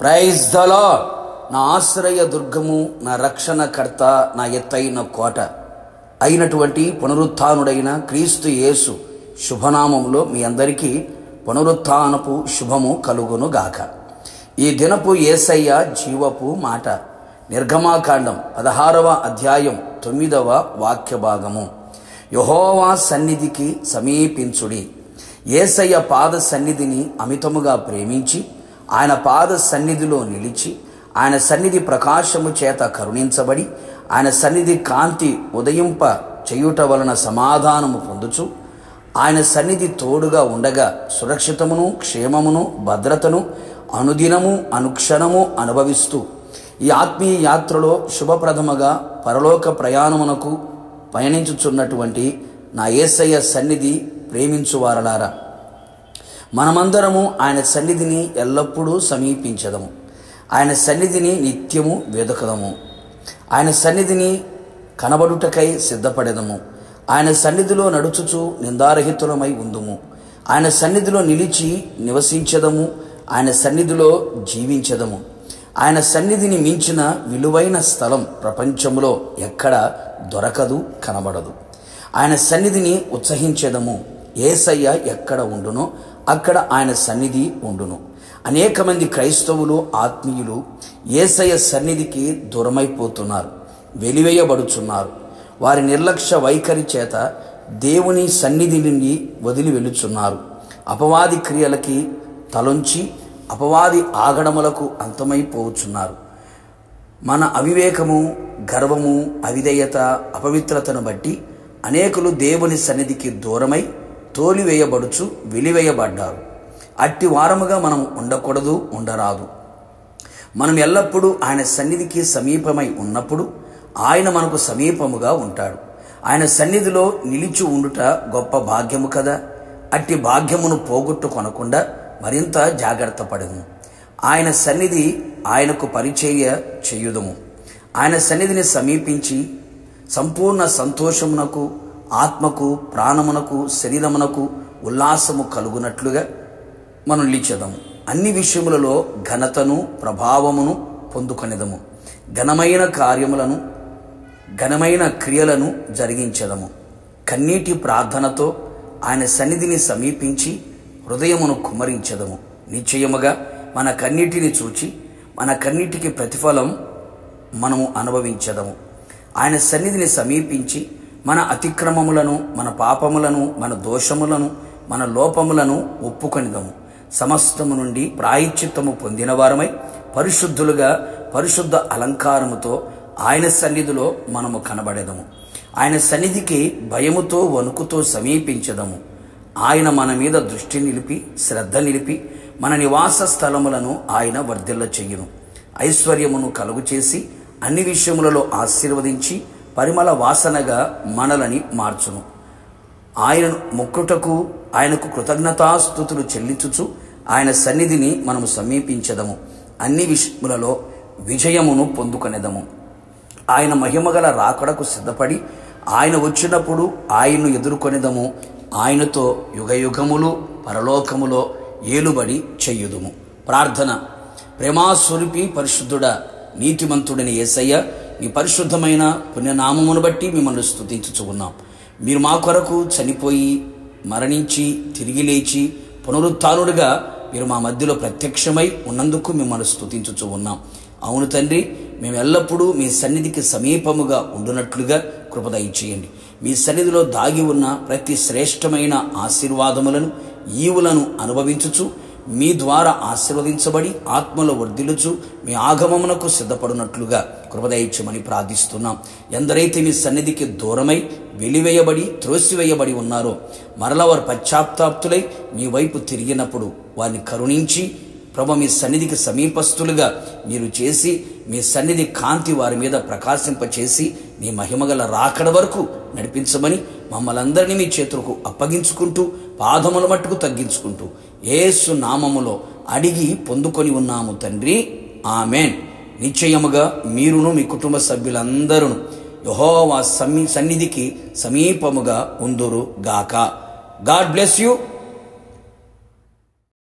Praise the lord. నా ఆశ్రయ దుర్గము, నా రక్షణకర్త, నా ఎత్తైన కోట అయినటువంటి పునరుత్థానుడైన క్రీస్తు యేసు శుభనామములో మీ అందరికీ పునరుత్థానపు శుభము కలుగును గాక. ఈ దినపు యేసయ్య జీవపు మాట నిర్గమాకాండం 16వ అధ్యాయం 9వ వాక్య భాగము. యెహోవా సన్నిధికి సమీపించుడి. యేసయ్య పాద సన్నిధిని అమితముగా ప్రేమించి ఆయన పాద సన్నిధిలో నిలిచి ఆయన సన్నిధి ప్రకాశము చేత కరుణించబడి ఆయన సన్నిధి కాంతి ఉదయింప చేయుట వలన సమాధానము పొందుచు ఆయన సన్నిధి తోడుగా ఉండగా సురక్షితమును, క్షేమమును, భద్రతను అనుదినము అనుక్షణము అనుభవిస్తూ ఈ ఆత్మీయ యాత్రలో శుభప్రదముగా పరలోక ప్రయాణమునకు పయనించుచున్నటువంటి నా యేసయ్య సన్నిధి ప్రేమించువారలారా, మనమందరము ఆయన సన్నిధిని ఎల్లప్పుడూ సమీపించదము. ఆయన సన్నిధిని నిత్యము వెదకదము. ఆయన సన్నిధిని కనబడుటకై సిద్ధపడెదము. ఆయన సన్నిధిలో నడుచుచు నిందారహితులమై ఉందుము. ఆయన సన్నిధిలో నిలిచి నివసించదము. ఆయన సన్నిధిలో జీవించదము. ఆయన సన్నిధిని మించిన విలువైన స్థలం ప్రపంచంలో ఎక్కడ దొరకదు, కనబడదు. ఆయన సన్నిధిని ఉత్సహించెదము. యేసయ్య ఎక్కడ ఉండునో అక్కడ ఆయన సన్నిధి ఉండును. అనేక మంది క్రైస్తవులు, ఆత్మీయులు యేసయ్య సన్నిధికి దూరమైపోతున్నారు, వెలివేయబడుచున్నారు. వారి నిర్లక్ష్య వైఖరి చేత దేవుని సన్నిధి నుండి వదిలి వెళుచున్నారు. అపవాది క్రియలకి తలొంచి అపవాది ఆగడములకు అంతమైపోవచ్చున్నారు. మన అవివేకము, గర్వము, అవిధేయత, అపవిత్రతను బట్టి అనేకులు దేవుని సన్నిధికి దూరమై తోలివేయబడుచు వెలివేయబడ్డారు. అట్టి వారముగా మనం ఉండకూడదు, ఉండరాదు. మనం ఎల్లప్పుడూ ఆయన సన్నిధికి సమీపమై ఉన్నప్పుడు ఆయన మనకు సమీపముగా ఉంటాడు. ఆయన సన్నిధిలో నిలిచి ఉండుట గొప్ప భాగ్యము కదా. అట్టి భాగ్యమును పోగొట్టుకొనకుండా మరింత జాగ్రత్త పడము. ఆయన సన్నిధి ఆయనకు పరిచర్య చేయుదము. ఆయన సన్నిధిని సమీపించి సంపూర్ణ సంతోషమునకు, ఆత్మకు, ప్రాణమునకు, శరీరమునకు ఉల్లాసము కలుగునట్లుగా మనం నిలిచెదము. అన్ని విషయములలో ఘనతను, ప్రభావమును పొందుకొనేదము. ఘనమైన కార్యములను, ఘనమైన క్రియలను జరిగించెదము. కన్నీటి ప్రార్థనతో ఆయన సన్నిధిని సమీపించి హృదయమును కుమ్మరించెదము. నిశ్చయముగా మన కన్నీటిని చూచి మన కన్నీటికి ప్రతిఫలం మనము అనుభవించెదము. ఆయన సన్నిధిని సమీపించి మన అతిక్రమములను, మన పాపములను, మన దోషములను, మన లోపములను ఒప్పుకొనిదము. సమస్తము నుండి ప్రాయశ్చిత్తము పొందిన వారమై పరిశుద్ధులుగా పరిశుద్ధ అలంకారముతో ఆయన సన్నిధిలో మనము కనబడేదము. ఆయన సన్నిధికి భయముతో, వణుకుతో సమీపించదము. ఆయన మన మీద దృష్టి నిలిపి, శ్రద్ధ నిలిపి మన నివాస స్థలములను ఆయన వర్ధిల్ల చెయ్యును. ఐశ్వర్యమును కలుగు చేసి అన్ని విషయములలో ఆశీర్వదించి పరిమళ వాసనగా మనలని మార్చును. ఆయన మొక్కుటకు, ఆయనకు కృతజ్ఞతాస్తుతులు చెల్లించుచు ఆయన సన్నిధిని మనము సమీపించదము. అన్ని విషయములలో విజయమును పొందుకొనేదము. ఆయన మహిమగల రాకడకు సిద్ధపడి ఆయన వచ్చినప్పుడు ఆయన్ను ఎదుర్కొనేదము. ఆయనతో యుగయుగములు పరలోకములో ఏలుబడి చెయ్యుదుము. ప్రార్థన. ప్రేమాస్వరూపి, పరిశుద్ధుడ, నీతిమంతుడని యేసయ్య, నీ పరిశుద్ధమైన పుణ్యనామమును బట్టి మిమ్మల్ని స్తుతించుచు ఉన్నాం. మీరు మా కొరకు చనిపోయి, మరణించి, తిరిగి లేచి పునరుత్థానుడిగా మీరు మా మధ్యలో ప్రత్యక్షమై ఉన్నందుకు మిమ్మల్ని స్తుతించుచు ఉన్నాం. అవును తండ్రి, మేము ఎల్లప్పుడూ మీ సన్నిధికి సమీపముగా ఉండునట్లుగా కృప దయచేయండి. మీ సన్నిధిలో దాగి ఉన్న ప్రతి శ్రేష్టమైన ఆశీర్వాదములను, ఈవులను అనుభవించుచు మీ ద్వారా ఆశీర్వదించబడి ఆత్మలో వర్ధిల్లుచు మీ ఆగమమునకు సిద్ధపడినట్లుగా కృపదయించమని ప్రార్థిస్తున్నాం. ఎందరైతే మీ సన్నిధికి దూరమై వెలివేయబడి, త్రోసివేయబడి ఉన్నారో మరలా వారు పశ్చాత్తాప్తులై మీ వైపు తిరిగినప్పుడు వారిని కరుణించి ప్రభు మీ సన్నిధికి సమీపస్తులుగా మీరు చేసి మీ సన్నిధి కాంతి వారి మీద ప్రకాశింపచేసి నీ మహిమగల రాకడ వరకు నడిపించమని మమ్మల్ని అందరినీ మీ చేతులకు అప్పగించుకుంటూ పాదముల మట్టుకు తగ్గించుకుంటూ యేసు నామములో అడిగి పొందుకొని ఉన్నాము తండ్రి, ఆమెన్. నిశ్చయముగా మీరును మీ కుటుంబ సభ్యులందరూ యెహోవా సన్నిధికి సమీపముగా ఉందురు గాక. God bless you.